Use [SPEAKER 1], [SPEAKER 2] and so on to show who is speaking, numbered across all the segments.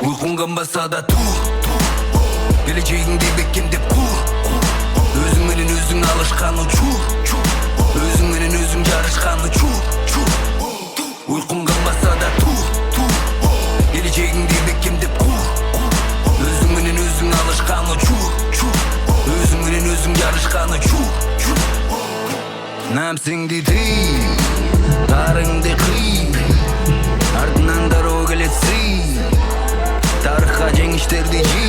[SPEAKER 1] Uyqun qanbasa da tur, geleceğinde beklemdep kur. Özün menen özün alışkan uçur, özün menen özün yarışkan uçur. Uyqun qanbasa da tur, geleceğinde beklemdep kur. Özün menen özün alışkan uçur, özün menen özün yarışkan uçur. Namsing dedi, tarыңды қи, ardından daroo geletsi. Tarixqa jеңиштерди жи,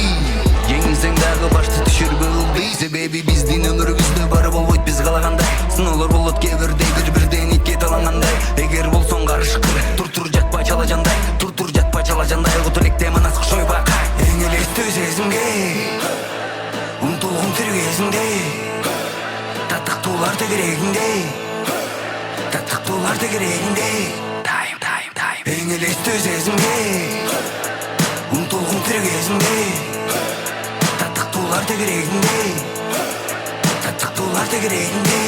[SPEAKER 1] жеңилсең дагы башты түшүр бөгүлбей. Себеби биздин өмүрүбүздө бары болбойт биз каалагандай. Сыноолор болот кээ бирдей, бири-бирден итке талангандай. Эгер болсоң карышкыр, тур жатпа чала жандай. Тур жатпа чала жандай, кут электе манас кошойбак. Эң элестүү сезимге умтулгум тир кезинде, татыктуулар тегерегинде, татыктуулар тегерегинде. Эң элестүү сезимге умтулгум тир кезинде, татыктуулар тегерегинде, татыктуулар тегерегинде.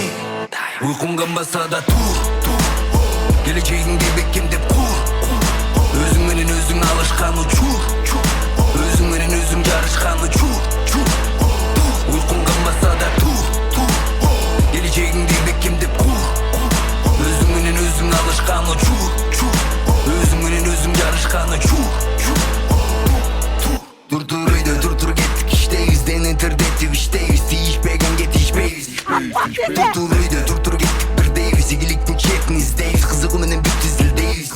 [SPEAKER 1] Uyqun qanbasa da tur, geleceğinde beklemdep kur. Özün menen özün alışkan uçur, özün menen özün yarışkan uçur. Uyqun qanbasa da tur, geleceğinde beklemdep kur. Özün menen özün alışkan uçur, özün menen özün yarışkan uçur. Dur uydu gettik işteyiz, deneterdettik işteyiz. Değişpegen getişpeyiz. Dur uydu gettik birdeyiz. İgiliktin çetnizdeyiz. Kızıgı menen büttizildeyiz.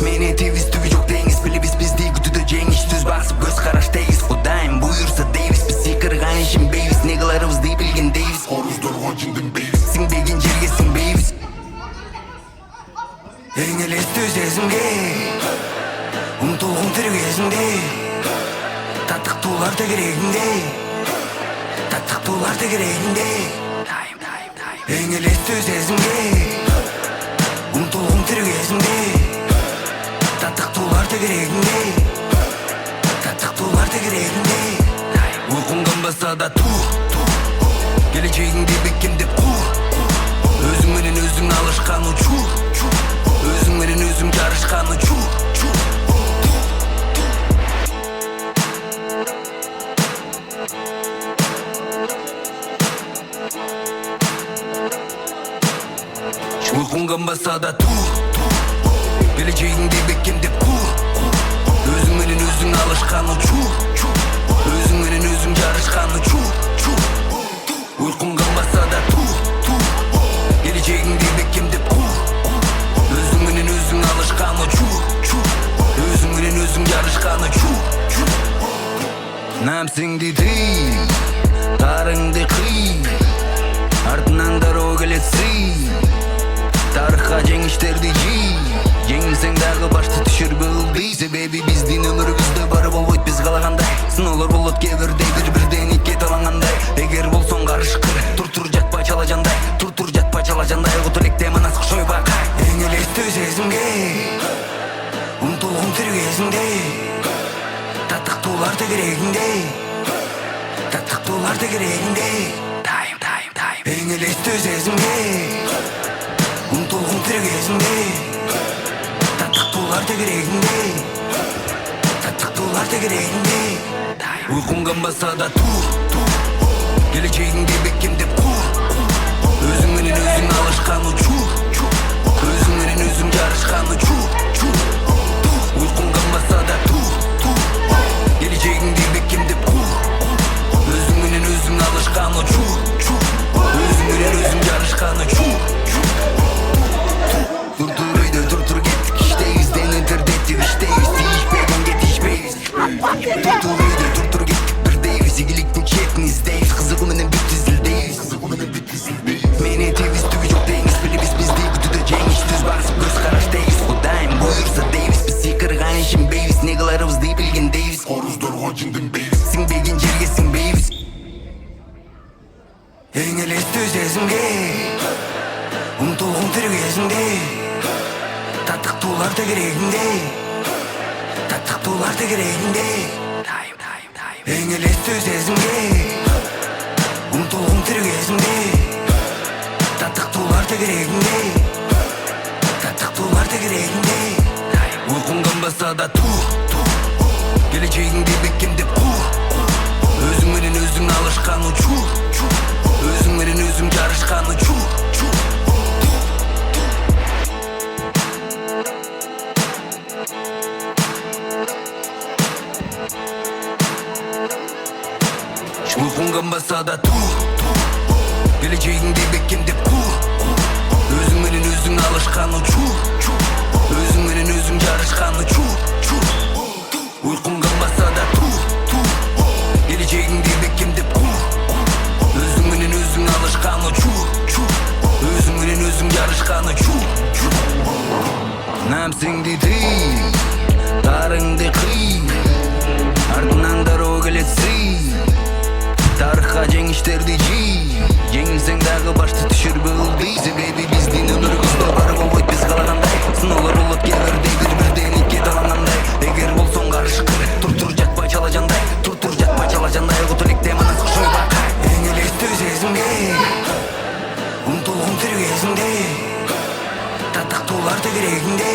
[SPEAKER 1] Mene teviz tüvi yok deyiz. Bile biz değil kutuda cengiz. Düz basıp göz karaştayız. Kudayım buyursa deyiz. Biz sikırgan işin beyiz. Ne kılarımız değil bilgen deyiz. Horuzdur honcundun beyiz. Sin begin jergesin beyiz. Eң элестүү сезимге умтулгум тир кезинде, татыктуулар тегерегинде, татыктуулар тегерегинде. Эң элестүү сезимге умтулгум тир кезинде, татыктуулар тегерегинде, татыктуулар тегерегинде. Uyqun qanbasa da tur, geleceğinde beklemdep kur. Özün menen özün alışkan uçur, özün menen özün yarışkan uçur. Uyqun qanbasa da tur, geleceğinde beklemdep kur. Özün menen özün alışkan uçur, özün menen özün yarışkan uçur. Uyqun qanbasa da tur, geleceğinde beklemdep kur. Özün menen özün alışkan uçur, özün menen özün yarışkan uçur. Namsing dedi, tarыңды қи, ardından daroo geletsi. Tarixqa jеңиштерди жи, жеңилсең дагы башты түшүр бөгүлбей. Себеби биздин өмүрүбүздө бары болбойт биз каалагандай. Сыноолор болот кээ бирдей, бири-бирден итке талангандай. Эгер болсоң карышкыр, тур жатпа чала жандай. Тур жатпа чала жандай, кут электе манас кошойбак. Эң элестүү сезимге умтулгум тир кезинде, татыктуулар тегерегинде, татыктуулар тегерегинде. Эң элестүү сезимге умтулгум тир кезинде, татыктуулар тегерегинде, татыктуулар тегерегинде. Uyqun qanbasa da tur, geleceğinde beklemdep kur. Özün menen özün alışkan uçur, özün menen özün yarışkan uçur. Uyqun qanbasa da tur, geleceğinde beklemdep kur. Özün menen özün alışkan uçur, özün menen özün yarışkan uçur. Dur gettik işteyiz, deneterdettik işteyiz. Değişpegen getişpeyiz. Dur gettik birdeyiz. İgiliktin çetnizdeyiz. Kızıgı menen büttizildeyiz. Mene teviz tüvi yok deyiz. Bile biz değil kutuda cengiz. Düz basıp göz karaştayız. Kudayım buyursa deyiz. Biz sikırgan işin beyiz. Ne kılarımız değil bilgen deyiz. Horuzdur honcundun beyiz. Sin begin jergesin beyiz. Эң элестүү сезимге умтулгум тир кезинде, татыктуулар тегерегинде, татыктуулар тегерегинде. Эң элестүү сезимге умтулгум тир кезинде, татыктуулар тегерегинде, татыктуулар тегерегинде. Uyqun qanbasa da tur, Geleceğingde bekkem dep kur. Özüң менен өзүң алышкан учур. Өзүң менен өзүң жарышкан учур. Uyqun qanbasa da tur. Geleceğingde bekkem dep kur. Özüң менен өзүң алышкан учур. Özüң менен өзүң жарышкан учур. Uyqun qanbasa da tur. Geleceğingde bekkem dep kur. Özüң менен өзүң алышкан учур. Özüң менен өзүң жарышкан учур. Намсыңды тый, тарыңды кый, артынан дароо келет сый. Тарыхка жеңиштерди жий, жеңилсең дагы башты түшүрбө ылдый. Себеби биздин өмүрүбүздө бар болбойт биз каалагандай. Сыноолор болот кээ бирдей бири-бирден икки талангандай. Эгер болсоң карышкыр, тур жатпай чала жандай. Тур жатпай чала жандай. Кутулекте манас кушой бакай. Эң элестүү сезимге умтулгун тир кезинде. Татыктуулар тегерегинде.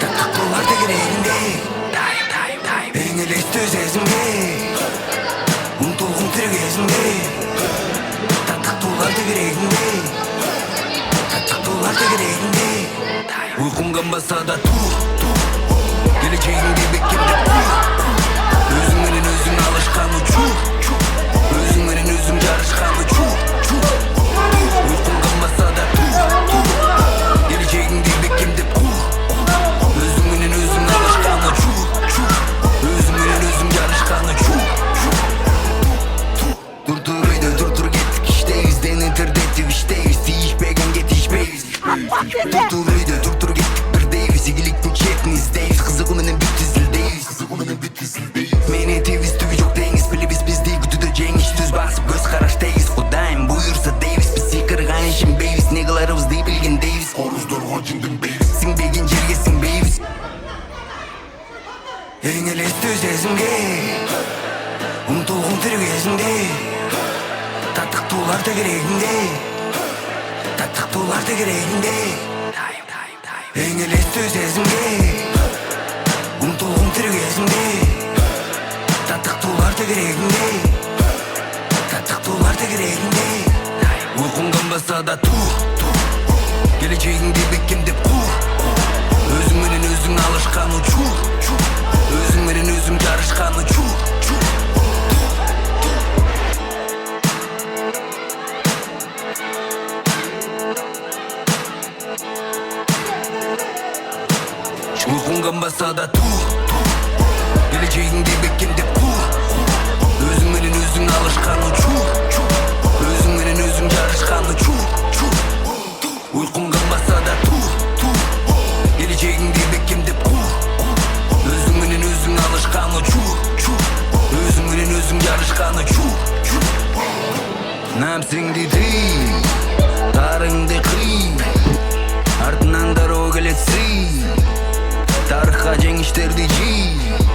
[SPEAKER 1] Татыктуулар тегерегинде. Эң элестүү сезимге умтулгун тир кезинде. Татыктуулар тегерегинде. Татыктуулар тегерегинде. Uyqun qanbasa da tur. Geleceğingde bekkem dep kur. Özüң менен өзүң алышкан учур. Özüң менен өзүң жарышкан учур. Uyqun qanbasa da tur. Geleceğingde bekkem dep kur. Özüң менен өзүң алышкан учур. Özüң менен өзүң жарышкан учур. Тур үйдө тур кеттик иштейбиз. Дени интернетти иштейбиз. Тийишпеген кетишпейбиз. Тур үйдө тур кеттик бирдейбиз. Игиликтин четин издейбиз. Кызыгуу менен бүт изилдейбиз. Мени тийбиз түгү жок деңиз. Билебиз бизди күтүүдө жеңиш. Түз басып көз караш тегиз. Кудайым буйрса дейбиз. Биз сыйкырган ишенбейбиз. Не кыларыбызды билгендейбиз. Коруздорго жинденбейбиз. Сиңбеген жерге сиңбейбиз. Эң элестүү сезимге умтулгун тир кезинде. Татыктуулар тегерегинде. Татыктуулар тегерегинде. Эң элестүү сезимге умтулгун тир кезинде. Татыктуулар тегерегинде. Татыктуулар тегерегинде. Uyqun qanbasa da tur. Geleceğingde bekkem dep kur. Özüң менен өзүң алышкан учур. Özüң менен өзүң жарышкан учур. Uyqun qanbasa da tur. Geleceğingde bekkem dep kur. Özüң менен өзүң алышкан учур. Özüң менен өзүң жарышкан учур. Uyqun qanbasa da tur. Geleceğingde bekkem dep kur. Özüң менен өзүң алышкан учур. Özüң менен өзүң жарышкан учур. Намсыңды тый, тарыңды кый, артынан дароо келет сый. Тарыхка жеңиштерди жий,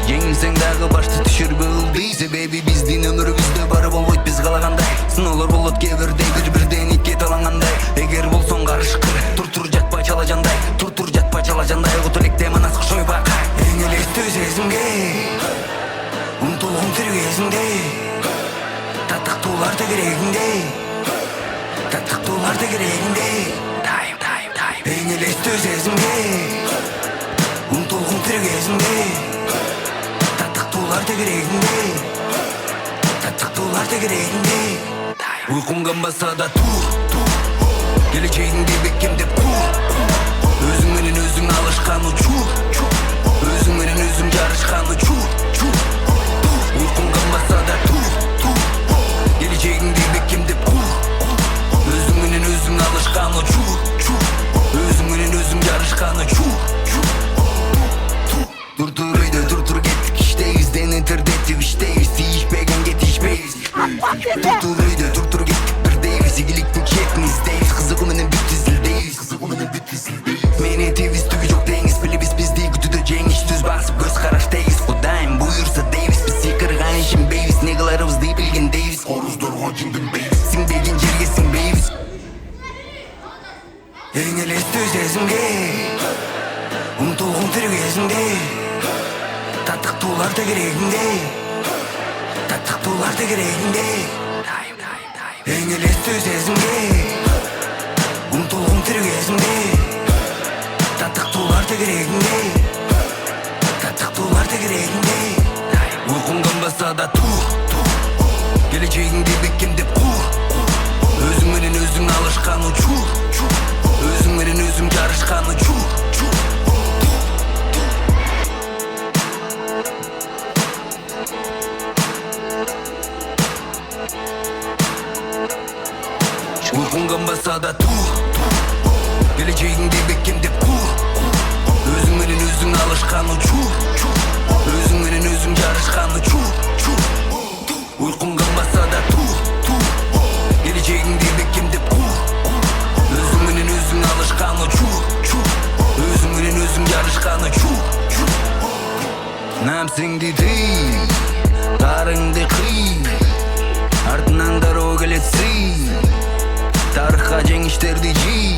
[SPEAKER 1] жеңилсең дагы башты түшүрбө ылдый. Себеби биздин өмүрүбүздө бар болбойт биз каалагандай. Сыноолор болот кээ бирдей бири-бирден икки талангандай. Эгер болсоң карышкыр, тур жатпай чала жандай. Тур жатпай чала жандай. Кутулекте манас кушой бакай. Эң элестүү сезимге умтулгун тир кезинде. Татыктуулар тегерегинде. Татыктуулар тегерегинде. Эң элестүү сезимге умтулгун тир кезинде. Татыктуулар тегерегинде. Татыктуулар тегерегинде. Uyqun qanbasa da tur. Geleceğingde bekkem dep kur. Özüң менен өзүң алышкан учур. Özüң менен өзүң жарышкан учур. Uyqun qanbasa da tur. Geleceğingde bekkem dep kur. Özüң менен өзүң алышкан учур. Özüң менен өзүң жарышкан учур. Тур үйдө тур кеттик иштейбиз. Дени интернетти иштейбиз. Тийишпеген кетишпейбиз. Тур үйдө тур кеттик бирдейбиз. Игиликтин четин издейбиз. Кызыгуу менен бүт изилдейбиз. Мени тийбиз түгү жок деңиз. Билебиз бизди күтүүдө жеңиш. Түз басып көз караш тегиз. Кудайым буйрса дейбиз. Биз сыйкырган ишенбейбиз. Не кыларыбызды билгендейбиз. Коруздорго жинденбейбиз. Сиңбеген жерге сиңбейбиз. Эң элестүү сезимге умтулгун тир кезинде. Татыктуулар Tattaqtular da kereginde, tattaqtular da kereginde. Eң elestүү сезимге умтулгум тирүү кезимде. Tattaqtular da kereginde, tattaqtular da kereginde. Uyqum qanbasa da tur, geleceğingde bekkem dep kur. Özüң менен өзүң алышкан учур, өзүң менен өзүң жарышкан учур. Uyqum qanbasa da tur, geleceğingde bekkem dep kur. Özüң менен өзүң алышкан учур, өзүң менен өзүң жарышкан учур. Uyqum qanbasa da tur, geleceğingde bekkem dep kur. Özüң менен өзүң алышкан учур, өзүң менен өзүң жарышкан учур. Намсыңды тый, тарыңды кый, артынан дароо келет сый. Тарыхка жеңиштерди жий,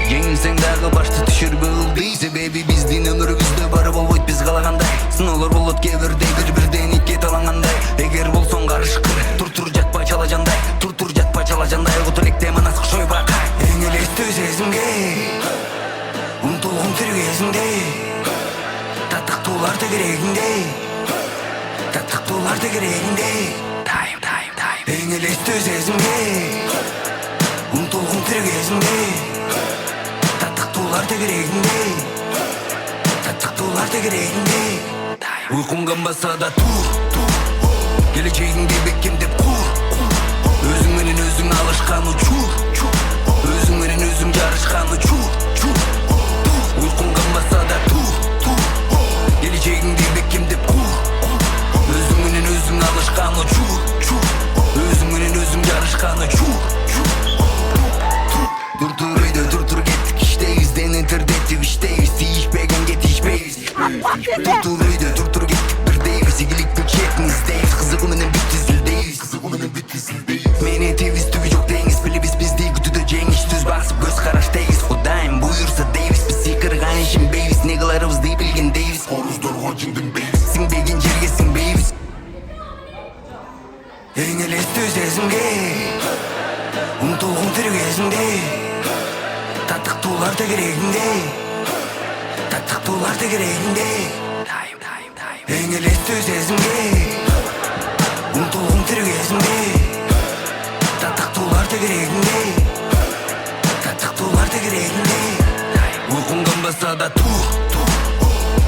[SPEAKER 1] жеңилсең дагы башты түшүрбө ылдый. Себеби биздин өмүрүбүздө бары болбойт биз каалагандай. Сыноолор болот кээ бирдей, бири-бирден итке талангандай. Эгер болсоң карышкыр, тур жатпа чала жандай, тур жатпа чала жандай. Кут электе манас кошой бака. Эң элестүү сезимге умтулгум тирүү кезимде. Tattaqtular da kereginde, tattaqtular da kereginde. Эң элестүү сезимге умтулгум тирүү кезимде. Tattaqtular da kereginde, tattaqtular da kereginde. Uyqum qanbasa da tur, geleceğingde bekkem dep kur. Özüң менен өзүң алышкан учур, өзүң менен өзүң жарышкан учур. Uyqum qanbasa da tur, geleceğingde bekkem dep kur. Özüң менен өзүң алышкан учур, өзүң менен өзүң жарышкан учур. Тур үйдө тур кеттик иштейбиз, дени тирдетип иштейбиз, тийишпегенге тийишпейбиз. Тур үйдө тур кеттик бирдейбиз, игиликтин четин издейбиз, кызыгуу менен бүт изилдейбиз. Мени тийбиз түбү жок деңиз, билебиз бизди күтүүдө жеңиш, түз басып көз караш тегиз. Кудайым буйрса дейбиз, биз сыйкырган ишенбейбиз, не кыларыбызды билгендейбиз. Оруздорго жинденбейбиз, сиңбеген жерге сиңбейбиз. Эң элестүү сезимге умтулгум тирүү кезимде. Tattaqtular da kereginde, tattaqtular da kereginde. Эң элестүү сезимге умтулгум тирүү кезимде. Tattaqtular da kereginde, tattaqtular da kereginde. Uyqum qanbasa da tur,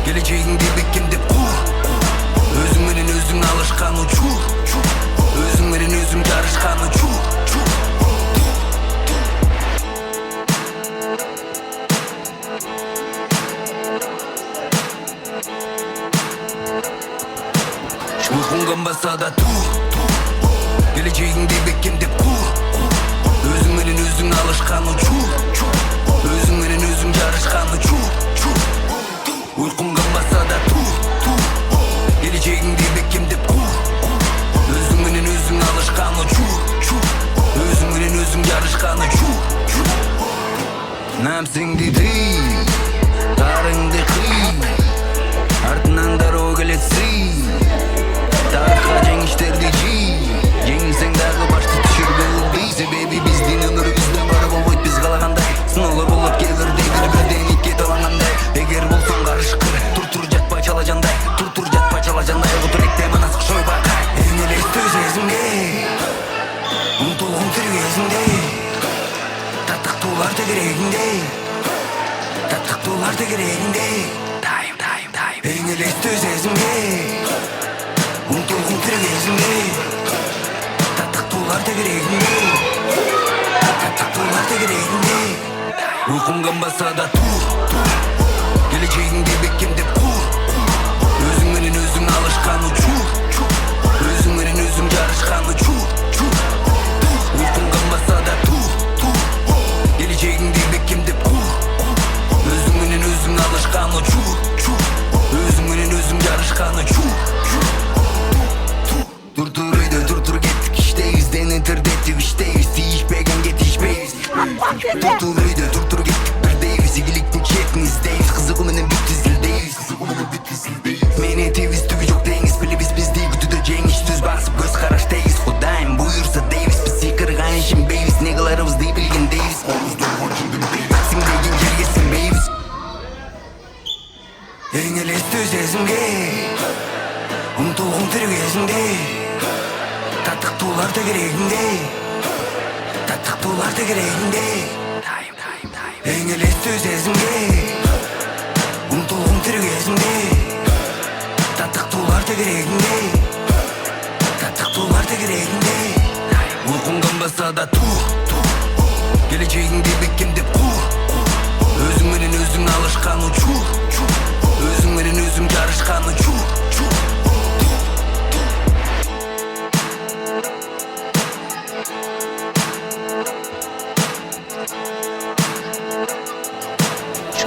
[SPEAKER 1] geleceğingde bekkem dep kur. Özüң менен өзүң алышкан учур, өзүң менен өзүң жарышкан учур. Uyqum qanbasa da tur, geleceğingde bekkem dep kur. Özüң менен өзүң алышкан учур, өзүң менен өзүң жарышкан учур. Uyqum qanbasa da tur, geleceğingde bekkem dep kur. Özüң менен өзүң алышкан учур, өзүң менен өзүң жарышкан учур. Намсыңды тый, тарыңды кый, артынан дароо келет сый. Тарыхка жеңиштерди жий, жеңилсең дагы башты түшүрбө ылдый. Себеби биздин өмүрүбүздө бары болбойт биз каалагандай. Сыноолор болот кээ бирдей, бири-бирден итке талангандай. Эгер болсоң карышкыр, тур жатпа чала жандай, тур жатпа чала жандай. Кут электе манас кошой бака. Эң элестүү сезимге умтулгум тирүү кезимде. Tattaqtular da kereginde, tattaqtular da kereginde. Эң элестүү сезимге умтулгум тирүү кезимде. Tattaqtular da kereginde, tattaqtular da kereginde. Uyqum qanbasa da tur, geleceğingde bekkem dep kur. Özüң менен өзүң алышкан учур, өзүң менен өзүң жарышкан учур. Uyqum qanbasa da tur, geleceğingde bekkem dep kur. Özüң менен өзүң алышкан учур, өзүң менен өзүң жарышкан учур. Тур үйдө тур кеттик иштейбиз, дени тирдетип иштейбиз, тийишпегенге тийишпейбиз. Тур үйдө тур кеттик бирдейбиз, игиликтин четин издейбиз, кызыгуу менен бүт изилдейбиз. Мени тийбиз түбү жок деңиз, елестүү сезімге ұмтылғым тірі кезінде таттықтуларды керегінде таттықтуларды керегінде ең елестүү сезімге ұмтылғым тірі кезінде таттықтуларды керегінде таттықтуларды керегінде ұйқың қанбаса да тур келешегіңде бекемдеп құр өзіңменен өзің алышқан учур өзіңменен өзің жарышқан учур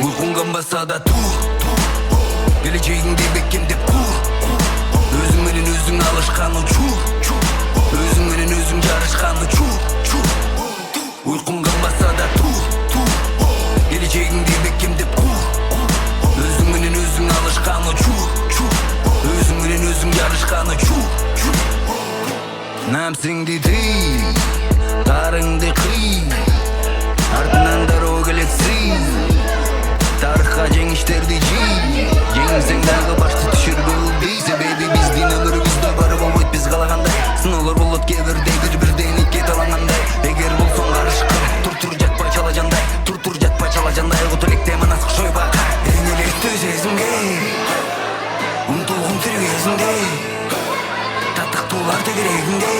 [SPEAKER 1] ұйқың қанбаса да тур келешегіңде бекемдеп құр өзіңменен өзің алышқан учур өзіңменен өзің жарышқан учур ұйқың қанбаса да тур келешегіңде бекемдеп құр өзіңменен өзің алышқан учур өзіңменен өзің жарышқан учур нәпсіңді тый тарыңды қый артынан дырау келетсі тарихқа жеңіштерді жей жеңсең дағы башты түшіргіл дей себебі біздің өмірімізде бары болмайды біз қалағандай сынаулар болады кейбірде бір-бірден итке таланғандай егер болсаң қарышқыр тұр жатпа чала жандай тұр жатпа чала жандай құтылекте манасық шойбақа ең елестүү сезімге ұмтылғым тірі кезінде таттықтуларды керегінде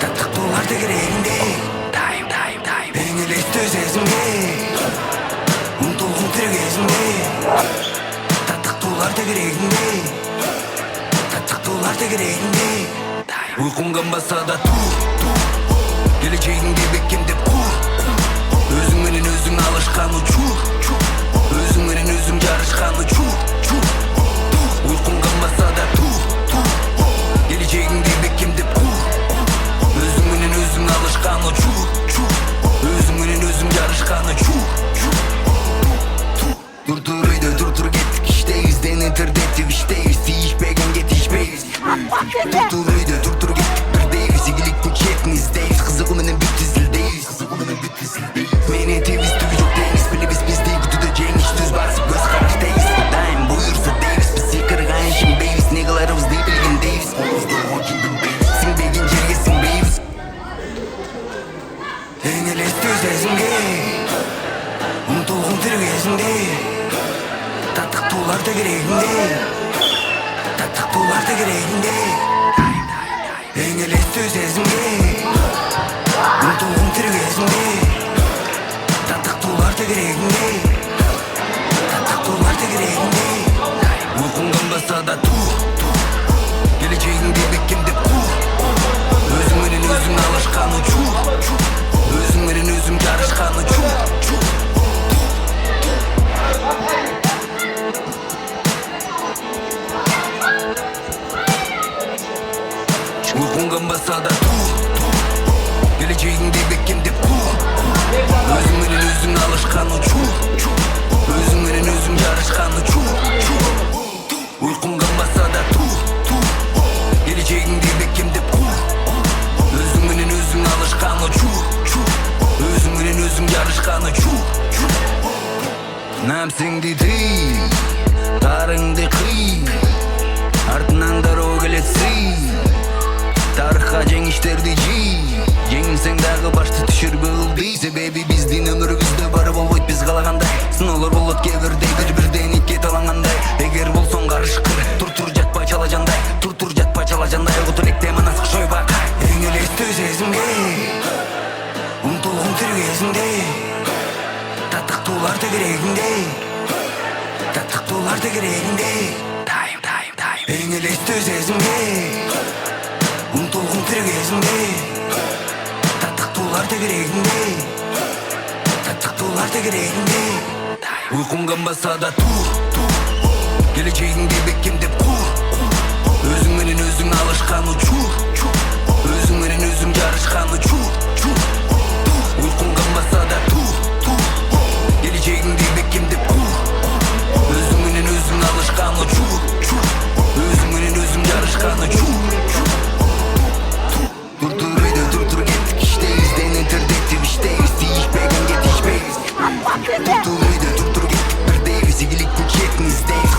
[SPEAKER 1] таттықтуларды керегінде ең елестүү сезімге ұмтылғым тірі кезінде таттықтуларды керегінде таттықтуларды керегінде ұйқың қанбаса да тур келешегіңде бекемдеп құр өзіңменен өзің алышқан учур өзіңменен өзің жарышқан учур ұйқың қанбаса да тур келешегіңде бекемдеп құр өзіңменен өзің алышқан учур өзіңменен өзің жарышқан учур Dur uydu dur gittik işteyiz denettirdik işteyiz Değişmegen yetişmeyiz Dur uydu dur gittik birdeyiz İyilik güç hepimizdeyiz Kızıgımının bir dizildeyiz Mene teviz tübü yok deyiz Bilimiz bizde kutuda cengiz düz basıp göz karıştayız Daim buyursa deyiz Biz yıkırgan şimbeyiz Negalarımız ne bilgindeyiz Sinbegin jerge sinbeyiz En elestүү сезімге ұмтылғым тірі кезінде таттықтуларды керегінде таттықтуларды керегінде ең елестүү сезімге ұмтылғым тірі кезінде таттықтуларды керегінде таттықтуларды керегінде ұйқың қанбаса да тур келешегіңде бекемдеп құр өзіңменен өзің алышқан учур өзіңменен өзің жарышқан учур ұйқың қанбаса да тур келешегіңде бекемдеп құр өзіңменен өзің алышқан учур өзіңменен өзің жарышқан учур ұйқың қанбаса да тур келешегіңде бекемдеп құр өзіңменен өзің алышқан учур өзіңменен өзің жарышқан учур нәпсіңді тый тарыңды қый артынан дырау келетсі тарихқа жеңіштерді жей жеңсең дағы башты түшіргіл дей себебі біздің өмірімізде бары болмайды біз қалағандай сынаулар болады кейбірде бір-бірден итке таланғандай егер болсаң қарышқыр тұр жатпа чала жандай тұр жатпа чала жандай құтылекте манасық шойбақа ең елестүү сезімге ұмтылғым тірі кезінде таттықтуларды керегінде таттықтуларды керегінде ең елестүү сезімге ұмтылғым тірі кезінде таттықтуларды керегінде таттықтуларды керегінде ұйқың қанбаса да тур келешегіңде бекемдеп құр өзіңменен өзің алышқан учур өзіңменен өзің жарышқан учур ұйқың қанбаса да тур келешегіңде бекемдеп құр өзіңменен өзің алышқан учур өзіңменен өзің жарышқан учур Dur gittik işteyiz denettirdik işteyiz Değişmegen yetişmeyiz Dur gittik birdeyiz İyilik güç hepimizdeyiz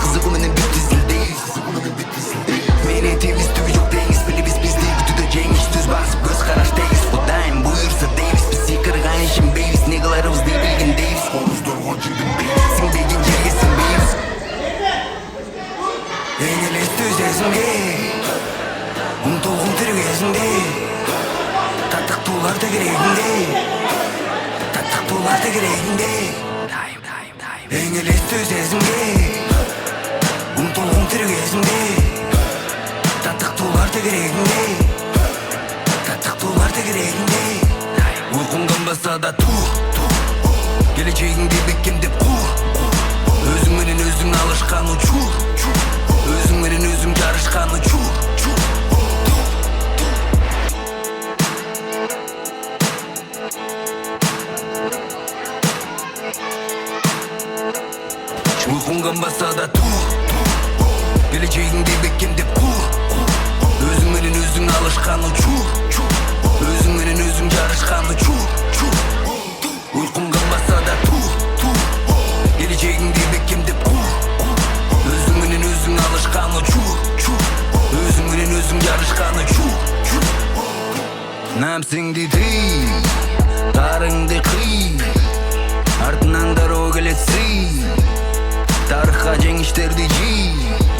[SPEAKER 1] Эң элестүү сезимге умтулгум тир кезинде таттыктуулар тегерегинде таттыктуулар тегерегинде Эң элестүү сезимге умтулгум тир кезинде таттыктуулар тегерегинде таттыктуулар тегерегинде Uykum kanbasa da geleceğinde beklemdep kur Özüm menen özüm alışkan uçur Özüm menen özüm yarışkan uçur Uykum kanbasa da geleceğinde beklemdep kur Özüm menen özüm alışkan uçur Özüm menen özüm yarışkan uçur Uykum kalmasa da geleceğinde beklemdep kur Özüm menen özüm alışkan uçur Özüm menen özüm yarışkan uçur Namsing dedi Tarыңды кый Артынан дароо келетси Тарыхка жеңиштерди жий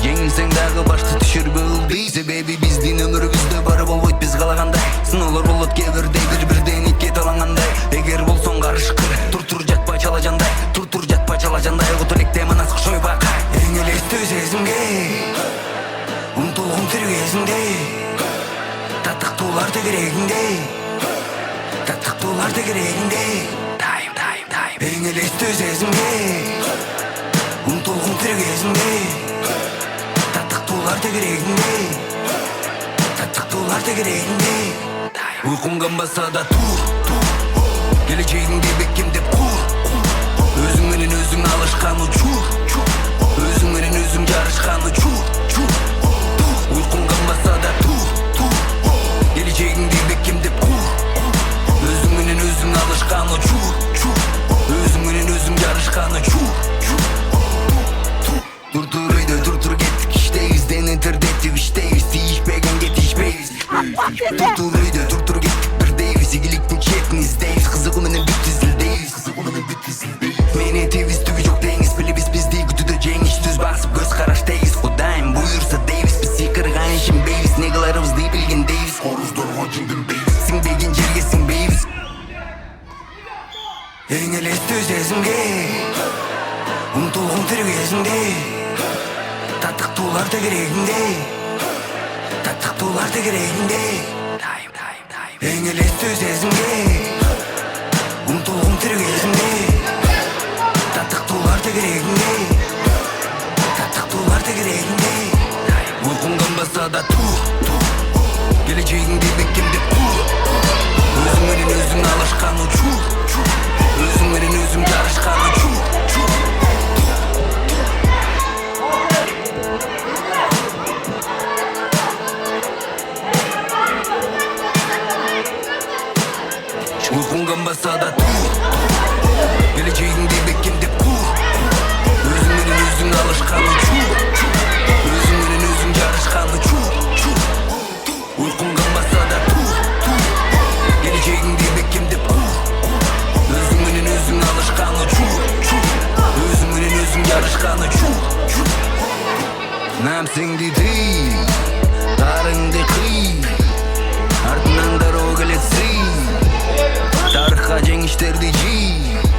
[SPEAKER 1] Жеңилсең дагы башты түшүрбө ылдый Себеби биздин өмүрүбүздө бары болбойт биз каалагандай Сыноолор болот кээ бирдей бири-бирден итке талангандай Эгер болсоң карышкыр тур жатпай чала жандай Тур жатпай чала жандай Кут электе манас кошойбакай Эң элестүү сезимге умтулгум тир кезинде таттыктуулар тегерегинде таттыктуулар тегерегинде Эң элестүү сезимге умтулгум тир кезинде таттыктуулар тегерегинде таттыктуулар тегерегинде Uykum kanbasa da geleceğinde beklemdep kur Özüm menen özüm alışkan uçur Özüm menen özüm yarışkan uçur Uykum kanbasa da geleceğinde beklemdep kur Özüm menen özüm alışkan uçur Özüm menen özüm yarışkan uçur Dur uydu dur gettik işteyiz deneterdettik işteyiz Değişpegen getişpeyiz Dur uydu dur gettik birdeyiz İgiliktin çetnizdeyiz Kızıgı menen bütüzildeyiz Mene teviz tügü yok deyiz Bili biz değil gütüdö cengiz Düz basıp göz karaştayız Kudayım buyursa deyiz Biz yıkırgan işin beyiz Negalarımız değil bilgin deyiz Horuzdan hacındın beyiz Sin begin cergesin beyiz Эң элестүү сезимге умтулгум тир кезинде таттыктуулар тегерегинде таттыктуулар тегерегинде Эң элестүү сезимге умтулгум тир кезинде таттыктуулар тегерегинде таттыктуулар тегерегинде Uykum kanbasa da geleceğinde beklemdep kur Özüm menen özüm alışkan uçur Özüm menen özüm yarışkan uçur Uykum kanbasa da geleceğinde beklemdep kur Özüm menen özüm alışkan uçur Özüm menen özüm yarışkan uçur Uykum kanbasa da geleceğinde beklemdep kur Özüm menen özüm alışkan uçur Özüm menen özüm yarışkan uçur Namsing dedi Tarыңды кый Артынан дароо келетси Тарыхка жеңиштерди жий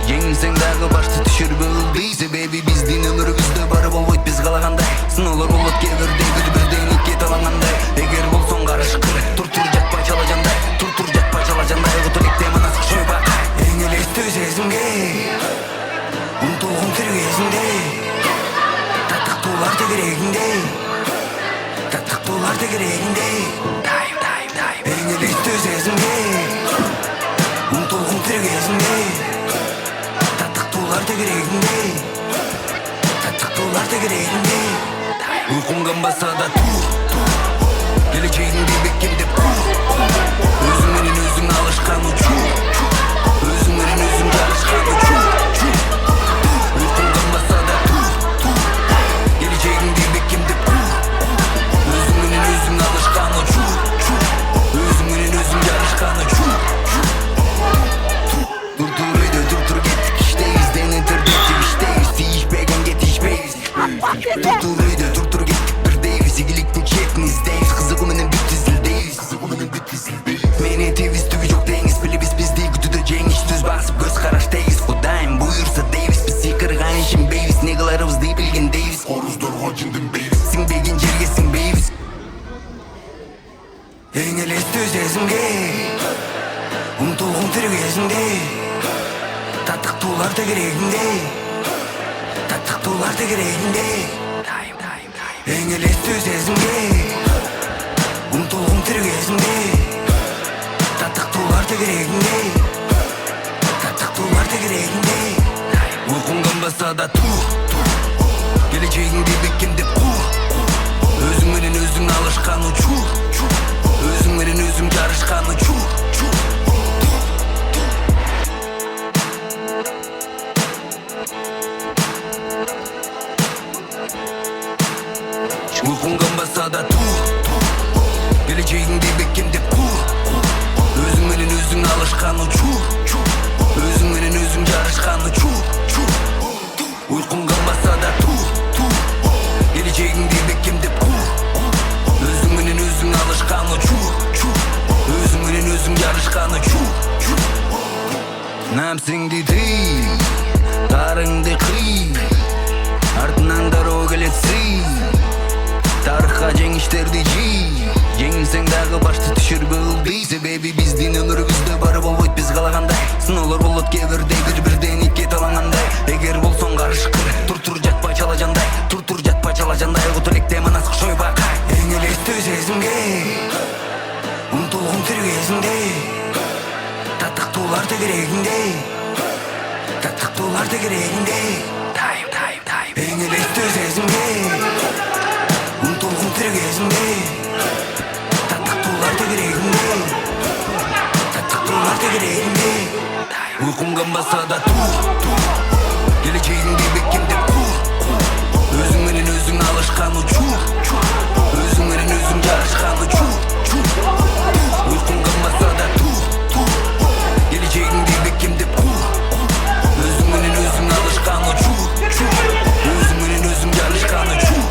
[SPEAKER 1] Жеңилсең дагы башты түшүрбө ылдый Себеби биздин өмүрүбүздө бары болбойт биз каалагандай Сыноолор болот кээ бирдей бири-бирден итке талангандай Эгер болсоң карышкыр тур жатпай чала жандай Тур жатпай чала жандай Кут электе манас кошойбакай Эң элестүү сезимге умтулгум тир кезинде таттыктуулар тегерегинде таттыктуулар тегерегинде Эң элестүү сезимге умтулгум тир кезинде таттыктуулар тегерегинде таттыктуулар тегерегинде Uykum kanbasa da geleceğinde beklemdep kur Özüm menen özüm alışkan uçur Özüm menen özüm yarışkan uçur Uykum kanbasa da geleceğinde beklemdep kur Özüm menen özüm alışkan uçur Özüm menen özüm yarışkan uçur Dur gettik işteyiz deneterdettik işteyiz Değişpegen getişpeyiz Dur gettik bir сезімге ұмтылғым тір кезінде таттықтулар тегерегінде таттықтулар тегерегінде ең елесті сезімге ұмтылғым тір кезінде таттықтулар тегерегінде таттықтулар тегерегінде ұйқың қанбаса да тур келешегіңде бекемдеп қур өзіңменен өзің алышқан учур өзіңменен өзің жарышқан учур ұйқың қанбаса да тур келешегіңде бекемдеп қур өзіңменен өзің алышқан учур өзіңменен өзің жарышқан учур ұйқың қанбаса да тур келешегіңде бекемдеп қур өзіңменен өзің алышқан учур өзіңменен өзің жарышқан учур нәпсіңді тый тарыңды қый артынан дару келетсің тарихқа жеңіштерді жий жеңілсең дағы башты түшір бұлды себебі біздің өмірімізде бар болбойт біз қалағандай сынаулар болот кейбірде бір-бірден итке таланғандай егер болсоң қарышқыр тұр жатпа чала жандай тұр жатпа чала жандай құтылекте манас құшой бақай ең елесті сезімге ұмтылғым тір кезінде таттықтулар тегерегінде таттықтулар тегерегінде ең елесті сезімге ұмтылғым тір кезінде таттықтулар тегерегінде таттықтулар тегерегінде ұйқың қанбаса да тур келешегіңде бекемдеп қур өзіңменен өзің алышқан учур өзіңменен өзің жарышқан учур ұйқың қанбаса да тур келешегіңде бекемдеп қур өзіңменен өзің алышқан учур өзіңменен өзің жарышқан учур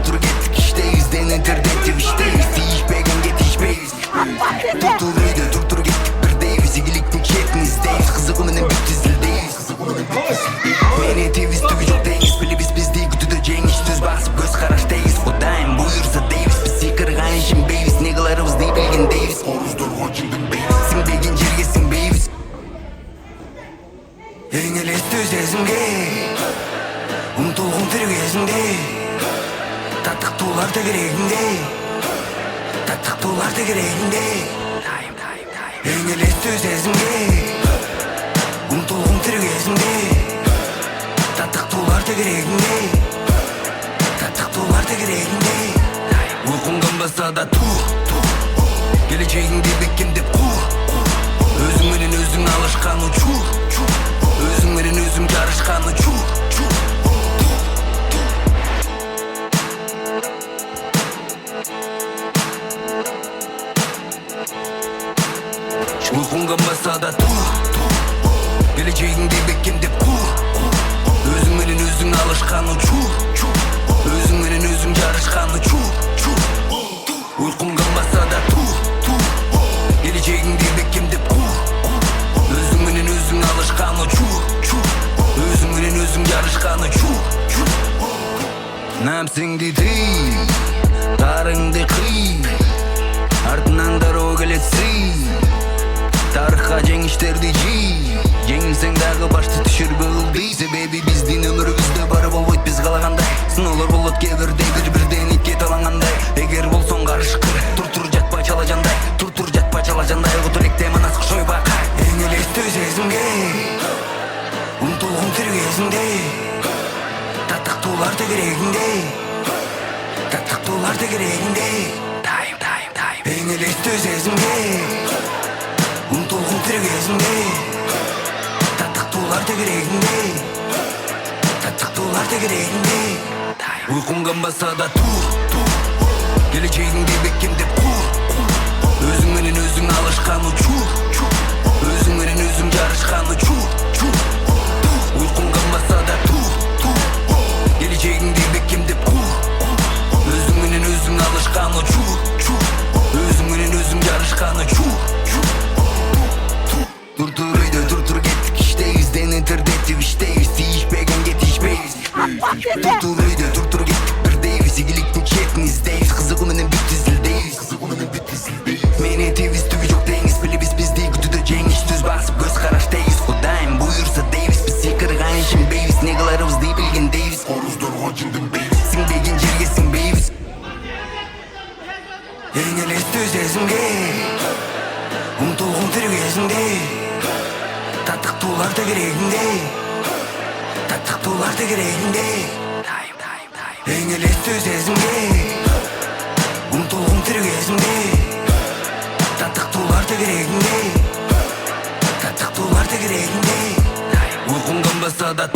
[SPEAKER 1] Dur gittik işteyiz internette işteyiz Değişmegenge değişmeyiz Dur gittik birdeyiz İyiliktin şeklinizdeyiz Kızıgımının bir dizildeyiz Meni teviz tüvü yok deyiz Bilibіз bizde gütüdeceğin iş düz basıp göz karaştayız Odayım buyursa deyiz Bizi kırgan işin beyiz Ne kılarımız ne bilgindeyiz Oruzdur hoçindin beyiz Sinbegin jergesin beyiz Ең елесті сезімге ұмтылғым тір кезінде таттықтулар тегерегінде таттықтулар тегерегінде ең елесті сезімге ұмтылғым тір кезінде таттықтулар тегерегінде таттықтулар тегерегінде ұйқың қанбаса да тур келешегіңде бекемдеп қур өзіңменен өзің алышқан учур өзіңменен өзің жарышқан учур ұйқың қанбаса да тур келешегіңде бекемдеп қур өзіңменен өзің алышқан учур өзіңменен өзің жарышқан учур ұйқың қанбаса да тур келешегіңде бекемдеп қур өзіңменен өзің алышқан учур өзіңменен өзің жарышқан учур нәпсіңді тый тарыңды қый артынан дару келетсің тарихқа жеңіштерді жий жеңілсең дағы башты түшір бұлды себебі біздің өмірімізде бар болбойт біз қалағандай сынаулар болот кейбірде бір-бірден итке таланғандай егер болсоң қарышқыр тұр жатпа чала жандай тұр жатпа чала жандай құтылекте манас құшой бақай ең елесті сезімге ұмтылғым тір кезінде таттықтулар тегерегінде таттықтулар тегерегінде ең елесті сезімге ұмтылғым тір кезінде таттықтулар тегерегінде таттықтулар тегерегінде ұйқың қанбаса да тур келешегіңде бекемдеп қур өзіңменен өзің алышқан учур өзіңменен өзің жарышқан учур ұйқың қанбаса да тур келешегіңде бекемдеп қур өзіңменен өзің алышқан учур өзіңменен өзің жарышқан учур Dur gittik işteyiz internette işteyiz Değişmegenge değişmeyiz Dur gittik birdeyiz İyiliktin şeklinizdeyiz Kızıgımının bir dizildeyiz сезімге ұмтылғым тірі кезінде таттықтуларды керегінде таттықтуларды керегінде ең елесті сезімге ұмтылғым тірі кезінде таттықтуларды керегінде таттықтуларды керегінде ұйқың қанбаса да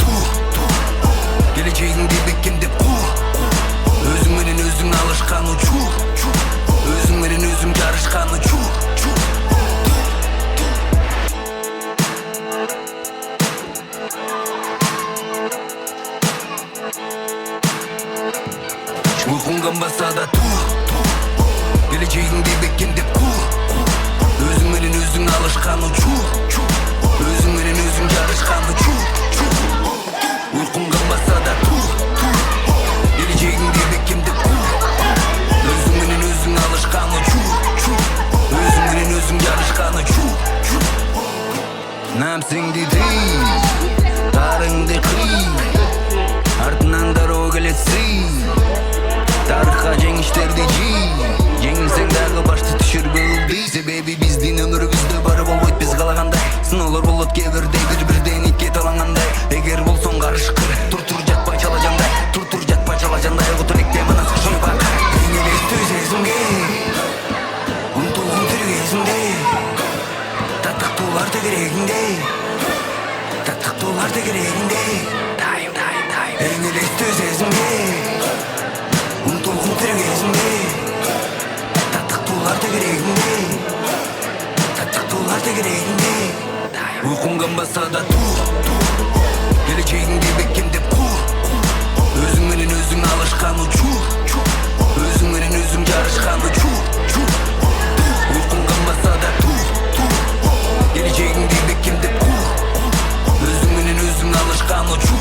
[SPEAKER 1] келешегіңде бекемдеп өзіңменен өзің алышқан ұчу өзіңменен өзің жарышқан ұчу ұйқың қанбаса да келешегіңде бекемдеп өзіңменен өзің алышқан ұчу өзіңменен өзің жарышқан ұчу ұйқың қанбаса да келешегіңде бекемдеп өзіңменен өзің алышқан ұчу өзіңменен өзің жарышқан ұчу нәпсіңді тый тарыңды қый артынан дорога келетсей тарихқа жеңіштерді жи жеңілсең дағы башты түшірбе ылдый себеби биздин өмүрүбүздө бары болбойт биз каалагандай сыноолор болот кээ бирден итке талангандай эгер болсоң карышкыр тур жатпай чала жандай тур жатпай чала жандай кутулекте мана сушуй бак эң элестүү сезимге умтулгум тир кезинде таттыктууларды керегинде таттыктууларды керегинде эң элестүү сезимге умтулгум тир кезинде таттыктууларды керегинде таттыктууларды керегинде уйкуң канбаса да келечегиңди бекемдеп өзүң менен өзүң алышкан учу өзүң менен өзүң жарышкан учу уйкуң канбаса да келечегиңди бекемдеп өзүң менен өзүң алышкан учу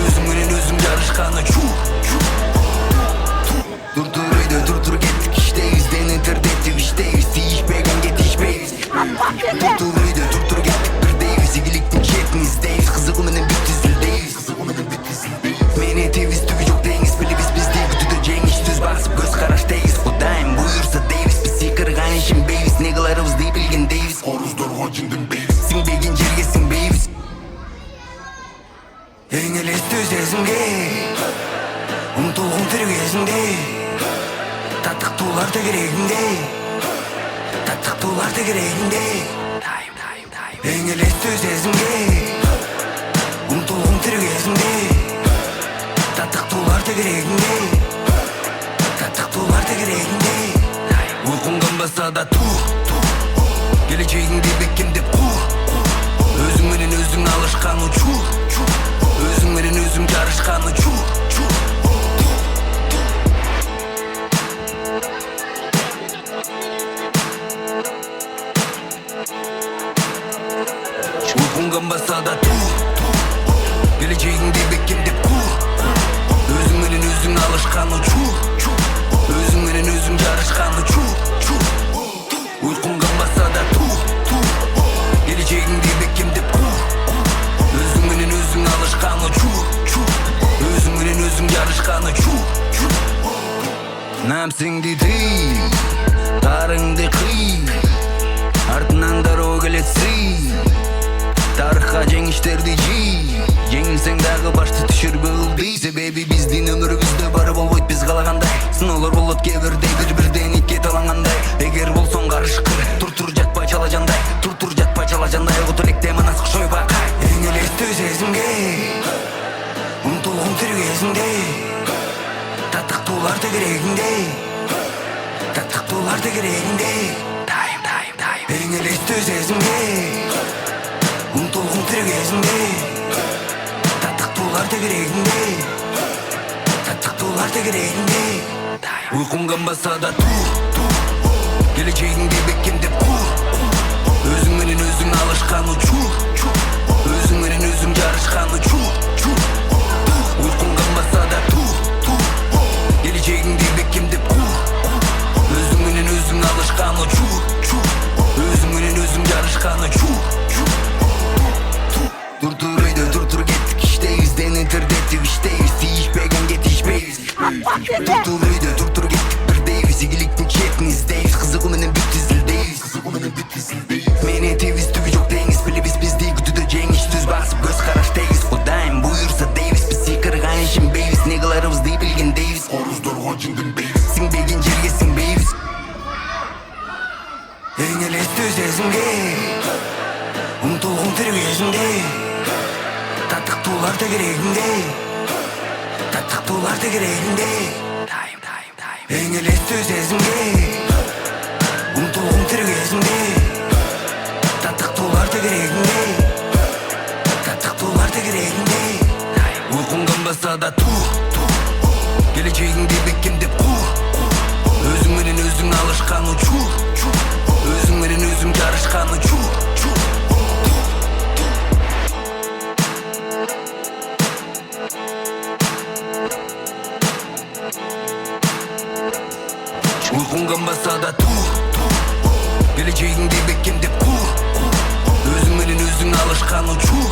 [SPEAKER 1] өзүң менен өзүң жарышкан учу Тур үйдө тур кеттик иштейбиз дени тердетип иштейбиз тийишпегенге тийишпейбиз Тур үйдө тур кеттик бирдейбиз игиликтин четин издейбиз кызыгуу менен бүт изилдейбиз мени тебиз түгү жок дейбиз билебиз бизди күтүүдө жеңиш түз басып көз караш дейбиз кудайым буйрса дейбиз биз сыйкырган ишенбейбиз не кыларыбызды билгендейбиз оруздорго жинденбейбиз сиңбеген жерге сиңбейбиз эң элестүү сезимге умтулгум тир кезинде таттыктууларды керегинде таттыктууларды керегинде эң элестүү сезимге умтулгум тир кезинде таттыктууларды керегинде таттыктууларды керегинде уйкуң канбаса да келечегиңди бекемдеп өзүң менен өзүң алышкан учу өзүң менен өзүң жарышкан учу уйкуң канбаса да келечегиңди бекемдеп өзүң менен өзүң алышкан учу өзүң менен өзүң жарышкан учу уйкуң канбаса да келечегиңди бекемдеп өзүң менен өзүң алышкан учу өзүң менен өзүң жарышкан учу нәпсиңди тый тарыңды кый артынан дорога келетсей тарихка жеңиштерди жий жеңилсең дагы башты түшүрбө ылдый себеби биздин өмүрүбүздө бары болбойт биз каалагандай сыноолор болот кээ бирден итке талангандай эгер болсоң карышкыр тур жатпай чала жандай тур жатпай чала жандай кутулекте манас кушой бак эң элестүү сезимге умтулгум тир кезинде таттыктууларды керегинде таттыктууларды керегинде эң элестүү сезимге умтулгум тир кезинде таттыктууларды керегинде таттыктууларды керегинде уйкуң канбаса да келечегиңди бекемдеп өзүң менен өзүң алышкан учу өзүң менен өзүң жарышкан учу уйкуң канбаса да келечегиңди бекемдеп өзүң менен өзүң алышкан учу өзүң менен өзүң жарышкан учу Тур үйдө тур кеттик иштейбиз дени тердетип иштейбиз тийишпегенге тийишпейбиз Тур үйдө тур кеттик бирдейбиз игиликтин четин издейбиз Сіңбеген жерге сіңбейбіз. Ең елесті сезімге ұмтылғым тірі кезінде, таттық туларды керегінде, таттық туларды керегінде. Ең елесті сезімге ұмтылғым тірі кезінде, таттық туларды керегінде, таттық туларды керегінде. Ұйқың қанбаса да тур, келешегіңде бекемдеп құр, өзіңменен өзің алышқан ұчур, өзіңменен өзің жарышқан ұчур. Ұйқың қанбаса да тур, келешегіңде бекемдеп құр, өзіңменен өзің алышқан ұчур,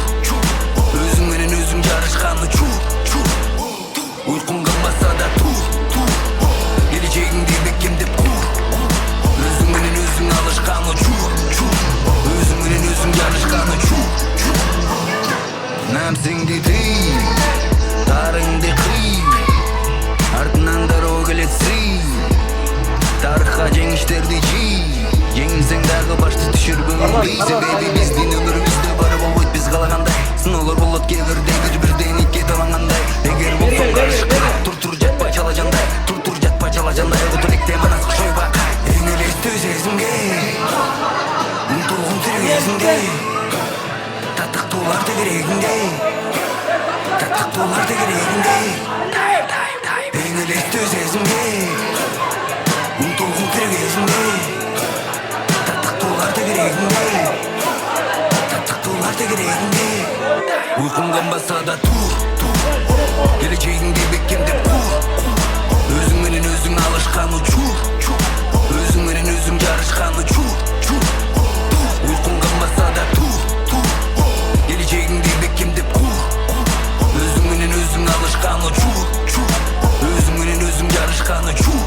[SPEAKER 1] өзіңменен өзің жарышқан ұчур. Ұйқың қанбаса да тур, келешегіңде бекемдеп құр, өзіңменен өзің алышқан ұчур, өзіңменен өзің жарышқан ұчур. Нәпсіңді тый, тарыңды қый, артынан дорога келетсей, тарихқа жеңіштерді жи, жеңілсең дағы башты түшір бүгін. Себебі біздің өмірімізде бары болмайды біз қалағандай, сынаулар болады кейбірде бір-бірден итке таланғандай. Егер болсаң қарышқыр, тұр жатпа чала жандай, тұр жатпа чала жандай, өтірікте манасық шойба. Ең елесті сезімге ұмтылғым тірі кезінде, таттық туларды керегінде, таттық туларды керегінде. Ең елесті сезімге ұмтылғым тірі кезінде, таттық туларды керегінде, таттық туларды керегінде. Ұйқың қанбаса да тур, келешегіңде бекемдеп құр, өзіңменен өзің алышқан ұчур, өзіңменен өзің жарышқан ұчур. Ұйқың қанбаса да тур, келешегіңде бекемдеп құр, өзіңменен өзің алышқан ұчур, өзіңменен өзің жарышқан ұчур.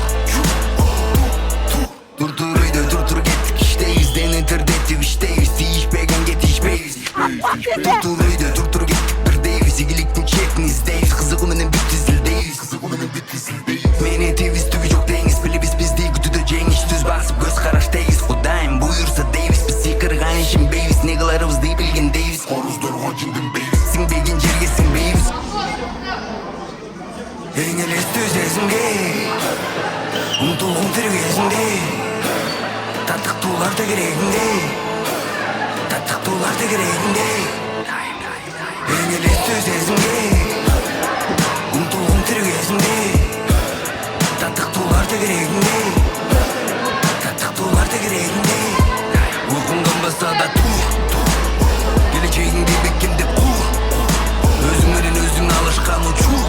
[SPEAKER 1] Тұр үйде тұр кеттік іштейіз, дені тірдетіп іштейіз, тиішпеген кетішпейіз. Тұр үйде тұр кеттік бірдейіз, игіліктің чекін іздейіз, қызығыменен бүттізілдейіз. Мені тевіз түгі жоқ дейіз, білібіз біздей күтуді жеңіш, түз басып көз қараштайыз. Құдайым бұйырса дейіз, біз секірған ішін бейіз, не қыларымызды білген дейіз. Қорыздарға жеңбейіз, сіңбеген жерге сіңбейіз. Ең елесті сезімге ұмтылғым тірі кезінде, таттық туларды керегінде, таттық туларды керегінде. Ең елесті сезімге ұмтылғым тірі кезінде, таттық туларды керегінде, таттық туларды керегінде. Ұйқың қанбаса да тур, келешегіңде бекемдеп құр, өзіңменен өзің алышқан ұчур,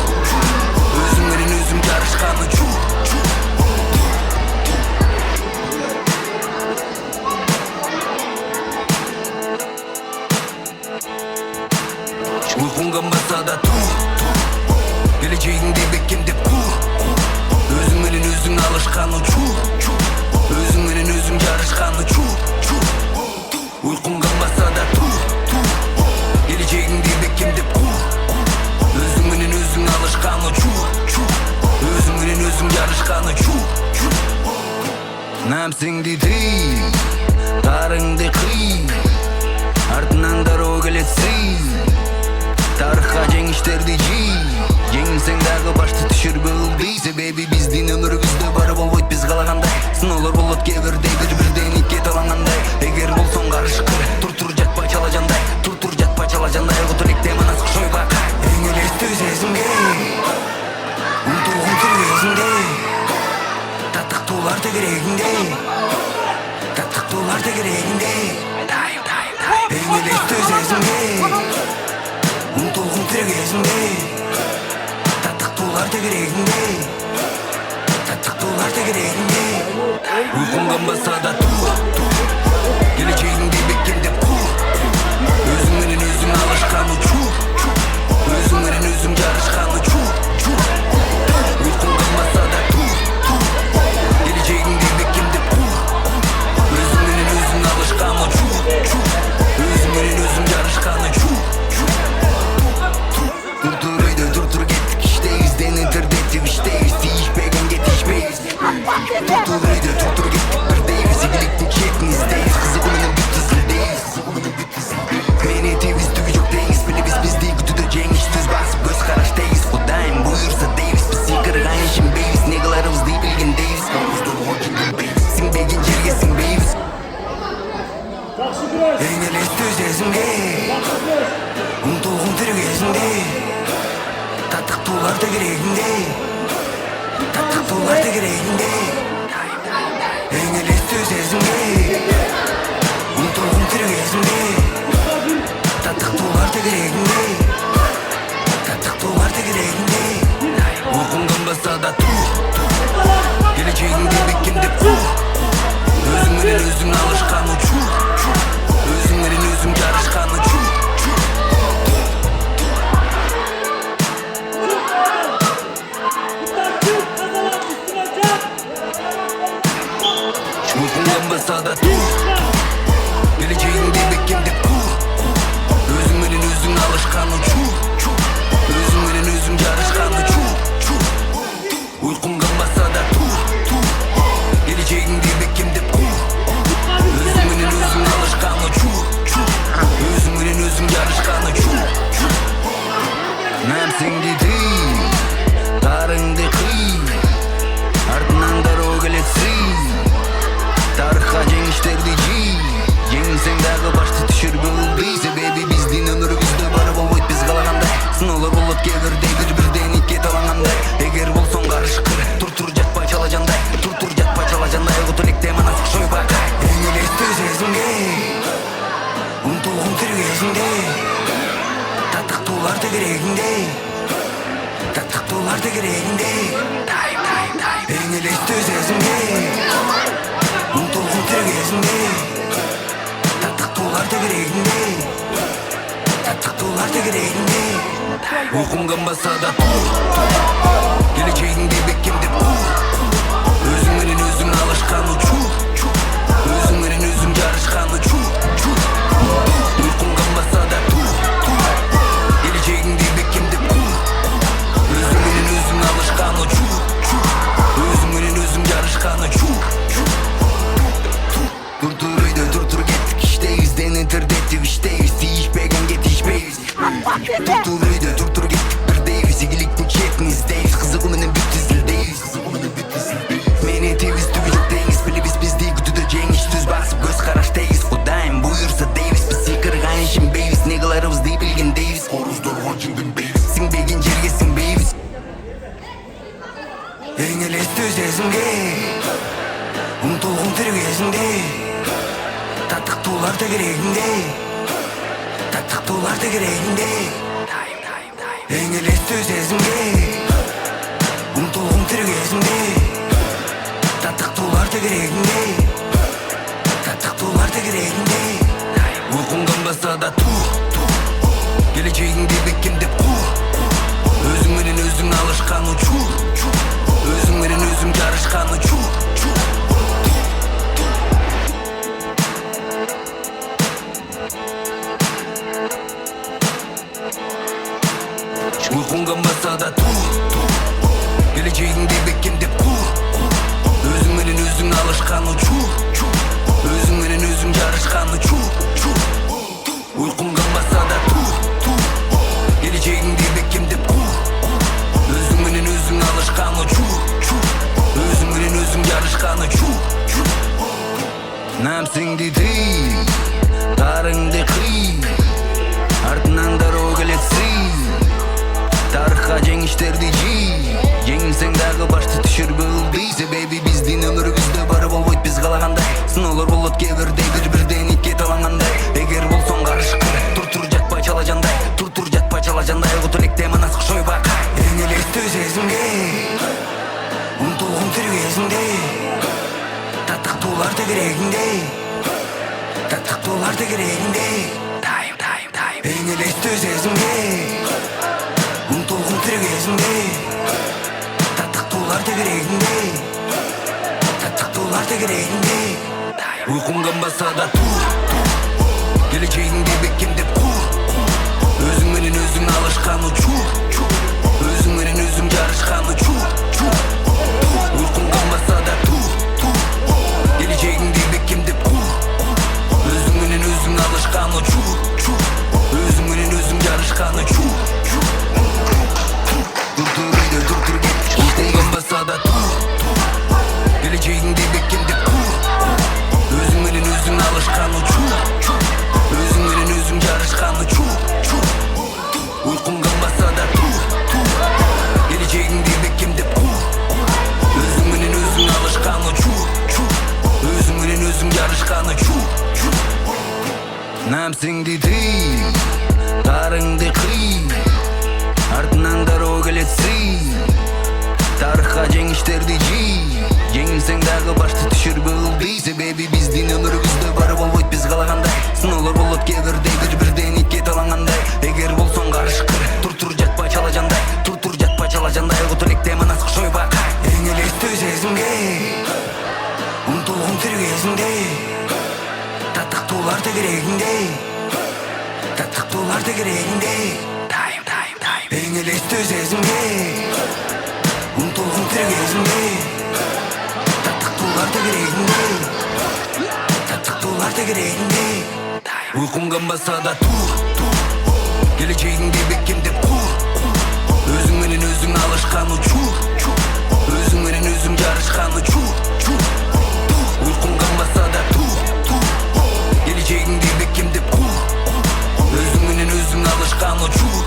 [SPEAKER 1] өзіңменен өзің жарышқан ұчур. Ұйқың қанбаса да тур, келешегіңде бекемдеп құр, өзіңменен өзің алышқан ұчур, өзіңменен өзің жарышқан ұчур. Ұйқың қанбаса да тур, келешегіңде бекемдеп құр, өзіңменен өзің алышқан ұчур, өзіңменен өзің жарышқан ұчур. Нәпсіңді тый, тарыңды қый, артынан дорога келетсей, тарихқа жеңіштерді жи, жеңілсең дағы башты түшір бүгілбей. Себебі біздің өмірімізде бары болмайды біз қалағандай, сынаулар болады кейбірде бір-бірден итке таланғандай. Егер болсаң қарышқыр, тұр жатпа чала жандай, тұр жатпа чала жандай, өтірікте манасық шойба. Ең елесті сезімге ұмтылғым тірі кезінде, таттық туларды керегінде, таттық туларды керегінде. Ең елесті сезімге ұмтылғым тірі кезінде, таттық туларды керегінде, таттық туларды керегінде. Ұйқың қанбаса да тур, келешегіңде бекемдеп құр, өзіңменен өзің алышқан ұчур, өзіңменен өзің жарышқан ұчур. Ұйқың қанбаса да тур, келешегіңде бекемдеп құр, өзіңменен өзің алышқан ұчур, өзіңменен өзің жарышқан ұчур. Тұр үйде тұр кеттік іштейіз, дені тірдетіп іштейіз, тиішпеген кетіш da kereginde, tattaq tuğlar da kereginde. En elesti sezimde, unuturgun tirik esimde. Tattaq tuğlar da kereginde, tattaq tuğlar da kereginde. Uykundan basa da tuğ, geleceğinde bekimde kuğ. Özüngden özüng alışkan uçur, özüngden özüng yarışkan uçur. Uykundan basa da tuğ, geleceğinde bekimde kuğ. Özüngden özüng alışkan uçur, özüngden özüng yarışkan uçur. Uykundan basa da tuğ, geleceğinde bekimde kuğ. Özüngden özüng alışkan uçur, özüngden özüng yarışkan uçur. Nämseňdi değil, tarıňdy kıy, ardынан daroo geletsi. Tarıhka jeňişlerdi jiy, jeňilseň dagы başty düşürbe uldy. Sebebi bizdin ömürübüzde bar bolboýt biz galaganday. Sınawlar bolup gebirde bir-birden ikki talanganday. Eger bolsoň garışkyr, tur jatpa çalajanday, tur jatpa çalajanday. Gutulikde manas şoý bakay. En elesti sezimde, unuturgun tirik esimde. Tattaq tuğlar da kereginde, tattaq tuğlar da kereginde. En elesti sezimde, unuturgun tirik esimde. Tattaq tuğlar da kereginde, tattaq tuğlar da kereginde. Uykundan basa da tuğ, geleceğinde bekimde kuğ. Özüngden özüng alışkan uçur, özüngden özüng yarışkan uçur. Uykundan basa da tuğ, geleceğinde bekimde kuğ. Özüngden özüng alışkan uçur, özüngden özüng yarışkan uçur. Dur getdik işteyiz, deneterdettik işteyiz. Değişpegen getişmeyiz. Dur getdik birdeyiz, igilikni çekmizdeyiz. Kızıgı menen bütüzildeyiz. Meni teviz tübülükdeyiz, bilibis bizdi gütüdö jeňiş tüz basıp göz karaşteyiz. Kudaýym buyursa deyiz, biz sikirgan işinbeyiz. Ne kılarыбызdy bilgendeyiz, oruzdorgon jingdenbeyiz. Siňbegen jerge siňbeyiz. En elesti sezimde, unuturgun tirik esimde. Tattaq tuğlar da kereginde, tattaq tuğlar da kereginde. En elesti sezimde, unuturgun tirik esimde. Tattaq tuğlar da kereginde, tattaq tuğlar da kereginde. Uykundan basa da tuğ, geleceğinde bekimde kuğ. Özüngden özüng alışkan uçur, özüngden özüng yarışkan uçur. Uykundan basa da tuğ, geleceğinde bekimde kuğ. Özüngden özüng alışkan uçur, özüngden özüng yarışkan uçur. Uykundan basa da tuğ, geleceğinde bekimde kuğ. Özüngden özüng alışkan uçur, özüngden özüng yarışkan uçur. Nämseňdi değil, tarıňdy kıy, ardынан daroo geletsi. Tarıhka jeňişlerdi jiy, jeňilseň dagı başty düşürbe uldy. Sebebi bizdin ömürübüzde bar bolboýt biz galaganday. Sınawlar bolup gebirde bir-birden ikki talanganday. Eger bolsoň garışkyr, tur jatpa çalajanday, tur jatpa çalajanday. Gutulikde manas şoý bakay. En elesti sezimde, unuturgun tirik esimde. Tattaq tuğlar da kereginde, tattaq tuğlar da kereginde. En elesti sezimde, unuturgun tirik esimde. Tattaq tuğlar da kereginde, tattaq tuğlar da kereginde. Uykundan basa da tuğ, geleceğinde bekimde kuğ. Özüngden özüng alışkan uçur, özüngden özüng yarışkan uçur. Uykundan basa da tuğ, geleceğinde bekimde kuğ. Özüngden özüng alışkan uçur, özüngden özüng yarışkan uçur. Dur getdik işteyiz, basa da tuğ, geleceğinde bekimde kuğ. Özüngden özüng alışkan uçur, özüngden özüng yarışkan uçur. Uykundan basa da tuğ, жеңиштерди жий. Жеңилсең дагы башты түшүрбө ылдый. Себеби биздин өмүрүбүздө бары болбойт биз каалагандай. Сыноолор болот кээ бирдей бирден итке талангандай. Эгер болсоң карышкыр тур жатпа чала жандай. Тур жатпа чала жандай. Кутулекте манас кошойбак. Эң элестүү сезимге умтулгум тир кезинде. Татыктуулар тегерегинде. Татыктуулар тегерегинде. Эң элестүү сезимге умтулгум тир кезинде. Татыктуулар тегерегинде. Татыктуулар тегерегинде. Уйкум канбаса да тур. Келечегиңди бекемдеп кур. Өзүң менен өзүң алышкан учур. Өзүң менен өзүң жарышкан учур. Уйкум канбаса да тур. Келечегиңди бекемдеп кур. Өзүң менен өзүң алышкан учур.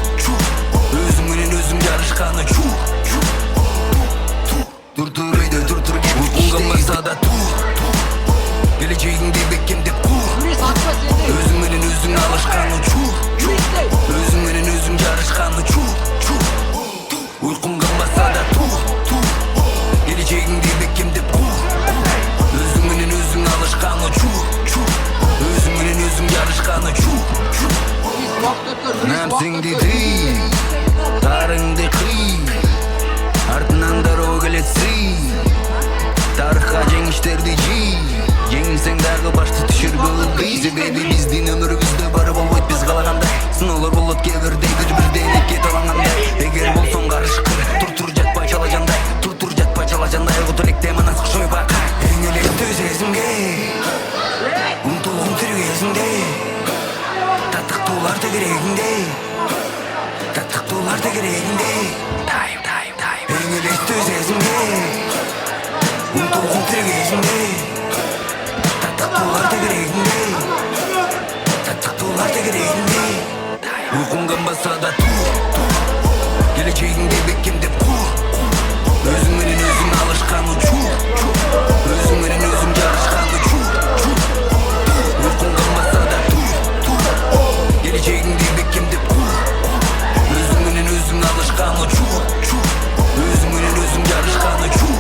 [SPEAKER 1] Өзүң менен өзүң жарышкан учур. Тур үйдө тур уйкум канбаса да тур. Келечегиңди бекемдеп кур. Өзүң менен өзүң алышкан учур. Өзүң менен өзүң жарышкан учур. Уйкум канбаса да тур. Келечегиңди бекемдеп кур. Өзүң менен өзүң алышкан учур. Өзүң менен өзүң жарышкан учур. Нәпсиңди тый, тарыңды кый. Артынан дароо келет сый. Тарыхка жеңиштерди жий. Жеңилсең дагы башты түшүрбө ылдый. Себеби биздин өмүрүбүздө бары болбойт биз каалагандай. Сыноолор болот кээ бирдей бирден итке талангандай. Эгер болсоң карышкыр тур жатпа чала жандай. Тур жатпа чала жандай. Кутулекте манас кошойбак. Эң элестүү сезимге умтулгум тир кезинде. Татыктуулар тегерегинде. Татыктуулар тегерегинде. Эң элестүү сезимге умтулгум тир кезинде. Татыктуулар тегерегинде. Татыктуулар тегерегинде. Уйкум канбаса да тур. Келечегиңди бекемдеп кур. Өзүң менен өзүң алышкан учур. Өзүң менен өзүң жарышкан учур. Уйкум канбаса да тур. Келечегиңди бекемдеп кур. Өзүң менен өзүң алышкан учур. Өзүң менен өзүң жарышкан учур.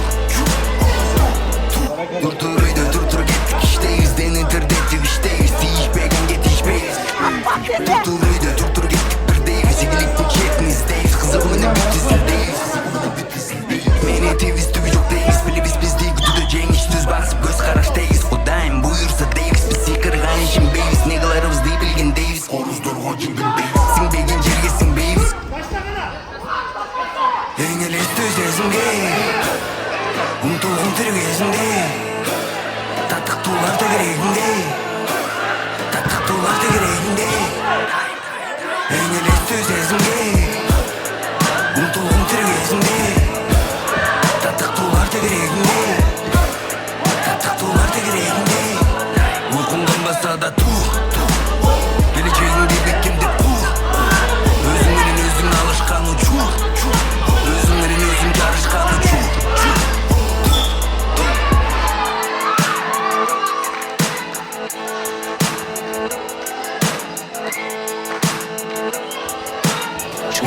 [SPEAKER 1] Тур үйдө тур кеттик иштейбиз. Дени тирдетип иштейбиз. Тийишпегенге тийишпейбиз. Тур үйдө тур кеттик бирдейбиз. Игиликтин четин издейбиз. Кызыгы менен бүт изилдейбиз. Мени тийбиз түгү жок дейбиз. Билебиз бизди күтүүдө жеңиш түз басып көз караш дейбиз. Кудайым буйрса дейбиз. Биз сыйкырган ишенбейбиз. Не кыларыбызды билгендейбиз. Коруздорго жибинбейбиз. Сиңбеген жерге сиңбейбиз. Эң элестүү сезимге умтулгум тир кезинде. Татыктуулар тегерегинде. Татыктуулар тегерегинде. Эң элестүү сезимге умтулгум тир кезинде. Татыктуулар тегерегинде. Татыктуулар тегерегинде. Уйкум канбаса да тур. Келечегиңди бекемдеп кур. Өзүң менен өзүң алышкан учур. Өзүң менен өзүң жарышкан учур.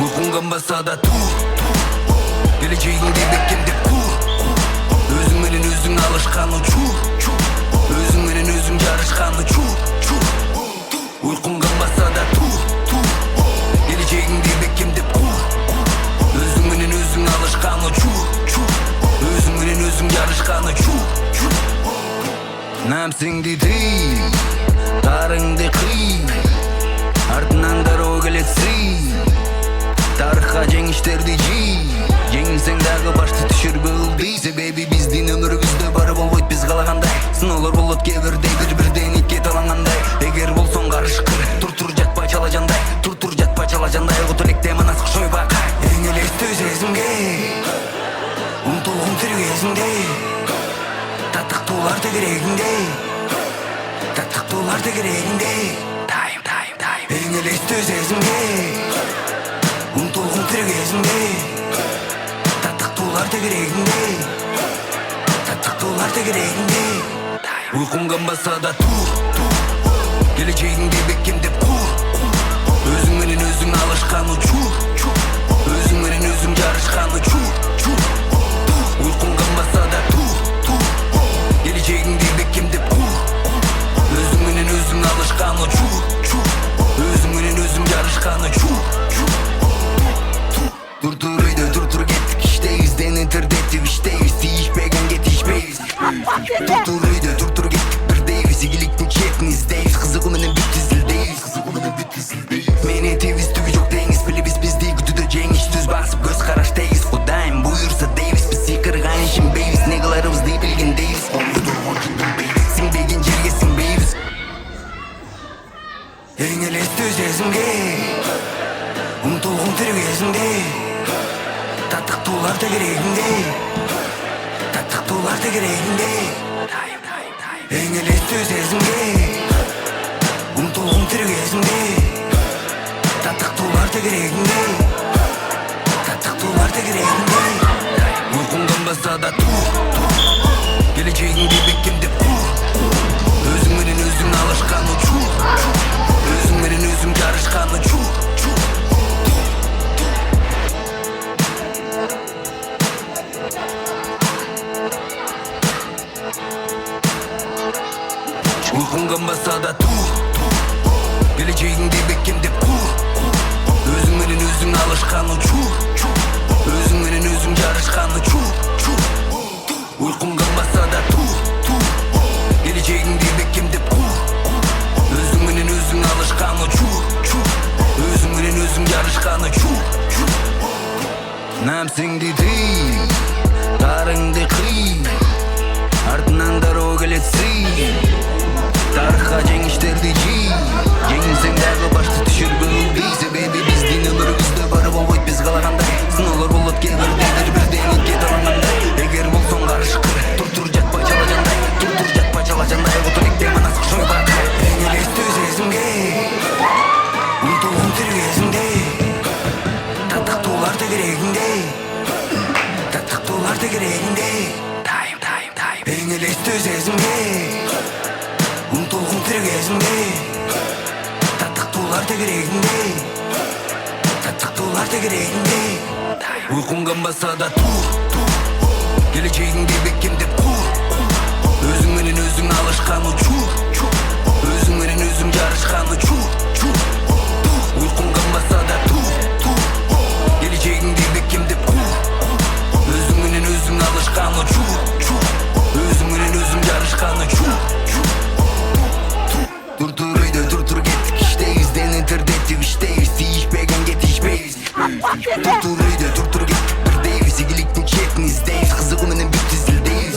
[SPEAKER 1] Уйкум канбаса да тур. Келечегиңди бекемдеп кур. Өзүң менен өзүң алышкан учур. Өзүң менен өзүң жарышкан учур. Уйкум канбаса да тур. Келечегиңди бекемдеп кур. Өзүң менен өзүң алышкан учур. Өзүң менен өзүң жарышкан учур. Нәпсиңди тый, тарыңды кый. Артынан дароо келет сый. Тарыхка жеңиштерди жий. Жеңилсең дагы башты түшүрбө ылдый. Себеби биздин өмүрүбүздө бары болбойт биз каалагандай. Сыноолор болот кээ бирдей бирден итке талангандай. Эгер болсоң карышкыр тур жатпа чала жандай. Тур жатпа чала жандай. Кутулекте манас кошойбак. Эң элестүү сезимге умтулгум тир кезинде. Татыктуулар тегерегинде. Татыктуулар тегерегинде. Эң элестүү сезимге умтулгум тир кезинде. Татыктуулар тегерегинде. Татыктуулар тегерегинде. Уйкум канбаса да тур. Келечегиңди бекемдеп кур. Өзүң менен өзүң алышкан учур. Өзүң менен өзүң жарышкан учур. Уйкум da gereğinde, tatlaktular da gereğinde. En ele söz ezinde, unutuldum tirgezinde. Tatlaktular da gereğinde, tatlaktular da gereğinde. Uykumdan basa da geleceğin gibi kimde özüm menen özüm alışkan uçur. Özüm menen özüm yarışkan uçur. Uykumdan basa da geleceğin gibi kimde özüm menen özüm alışkan uçur. Özüm menen özüm yarışkan uçur. Uykumdan basa da geleceğin gibi kimde özüm menen özüm alışkan uçur. Özüm menen özüm yarışkan uçur. Namsingdi değil, tarыңды kıy, артынан дорога келетсей. Тарихқа жеңіштерді жей, жеңілсең дағы башты түшірбі ылдей. Себебі біздің өмірімізді бары болбойт біз қалағандай. Сынаулар болот кейбірдейлер бірден кете алғандай. Егер болсоң қарышқыр, тұр жатпай жала жандай. Тұр жатпай жала жандай. Отылекте манасық шойбақ. Ең елесті өзезімге, ұмтылғым тіргезінде. Таттақтуларды керегінде, таттақтуларды керегінде. Ең елесті өзезімге, ұмтылғым тіргезінде. Таттақтуларды керегінде, таттақтуларды керегінде. Uykumdan basa da geleceğin gibi kimde özüm menen özüm alışkan uçur. Özüm menen özüm yarışkan uçur. Uykumdan basa da geleceğin gibi kimde özüm menen özüm alışkan uçur. Özüm menen özüm yarışkan uçur. Dur gettik işteyiz, deneterdettik işteyiz. Değişpegen getişmeyiz. Dur gettik birdeyiz. İgiliktin çekmizdeyiz. Kızığı menen bir tizildeyiz.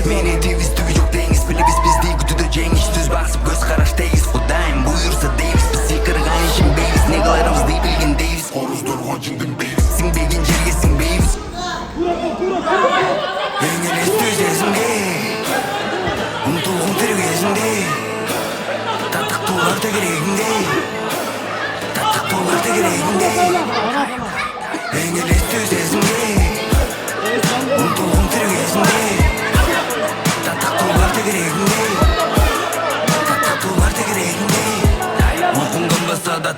[SPEAKER 1] Mene deviz tüvü yok deyiz. Bile biz değil kütüdeceğiz. Düz basıp göz karaştayız. Kudayım buyursa deyiz. Bizi kırgan işin beyiz. Negalarımız değil bilgindeyiz. Oruzlar hacın beyiz. Sin begin cerge sin beyiz. En elesti özezimde, unutuldum tirgezinde. Tatlaktular da gereğinde, tatlaktular da gereğinde. En elesti özezimde, unutuldum tirgezinde. Tatlaktular da gereğinde, tatlaktular da gereğinde. Uykumdan basa da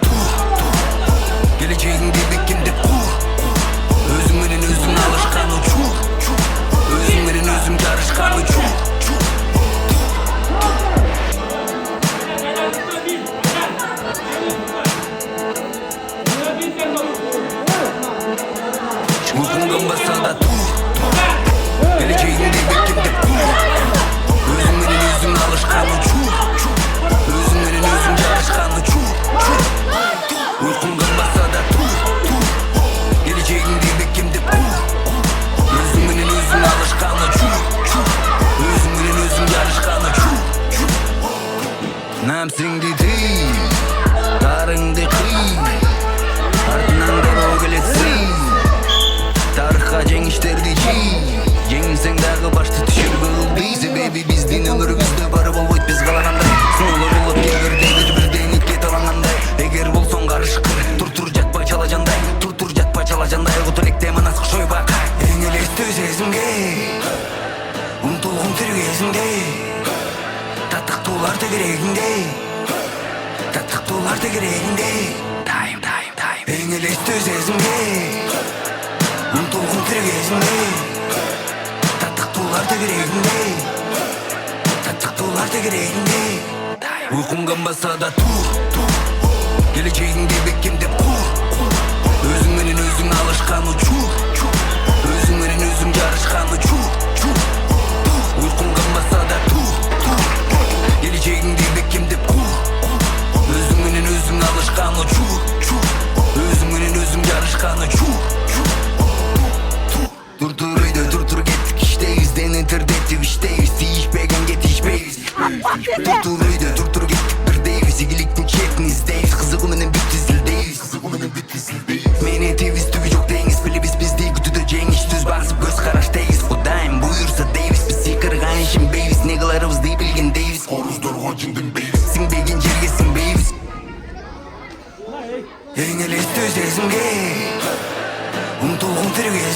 [SPEAKER 1] geleceğin gibi kimde özüm menen özüm alışkan uçur. Özüm menen özüm yarışkan uçur. Uykumdan basa da geleceğin gibi kimde özüm menen özüm alışkan uçur. Özüm menen özüm yarışkan uçur. Uykumdan basa da geleceğin gibi kimde özüm menen özüm alışkan uçur. Özüm menen özüm yarışkan uçur. Namsingdi değil, tarыңды kıy, артынан дорога келетсей. Тарихқа жеңіштерді жей, жеңілсең дағы башты түшірбі ылдей. Себебі біздің өмірімізді бары болбойт біз қалағандай. Сынаулар болот кейбірдейлер бірден кете алғандай. Егер болсоң қарышқыр, тұр жатпай жала жандай. Тұр жатпай жала жандай. Отылекте манасық шойбақ. Ең елесті өзезімге, ұмтылғым тіргезінде. Tatlaktular da gereğinde, tatlaktular da gereğinde. En elesti özezimge, unutuldum tirgezinde. Tatlaktular da gereğinde, tatlaktular da gereğinde. Uykumdan basa da geleceğin gibi kimde özüm menen özüm alışkan uçur. Özüm menen özüm yarışkan uçur. Uykumdan basa da geleceğin gibi kimde özüm menen özüm alışkan uçur. Özüm menen özüm yarışkan uçur. Dur gettik işteyiz. Deneterdettik işteyiz. Değişpegen getişmeyiz. Dur gettik birdeyiz. İgiliktin çekmizdeyiz. Kızığı menen bir tizildeyiz. Mene deviz tüvü yok deyiz. Bile biz değil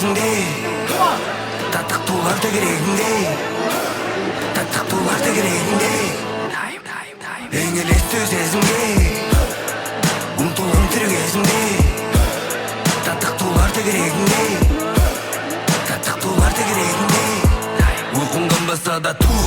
[SPEAKER 1] кезіңде, таттықтуларды керегіңде, таттықтуларды керегіңде. Ең елесті сезімге, ұмтылғым тірі кезіңде, таттықтуларды керегіңде, таттықтуларды керегіңде. Ұйқың қанбаса да тур,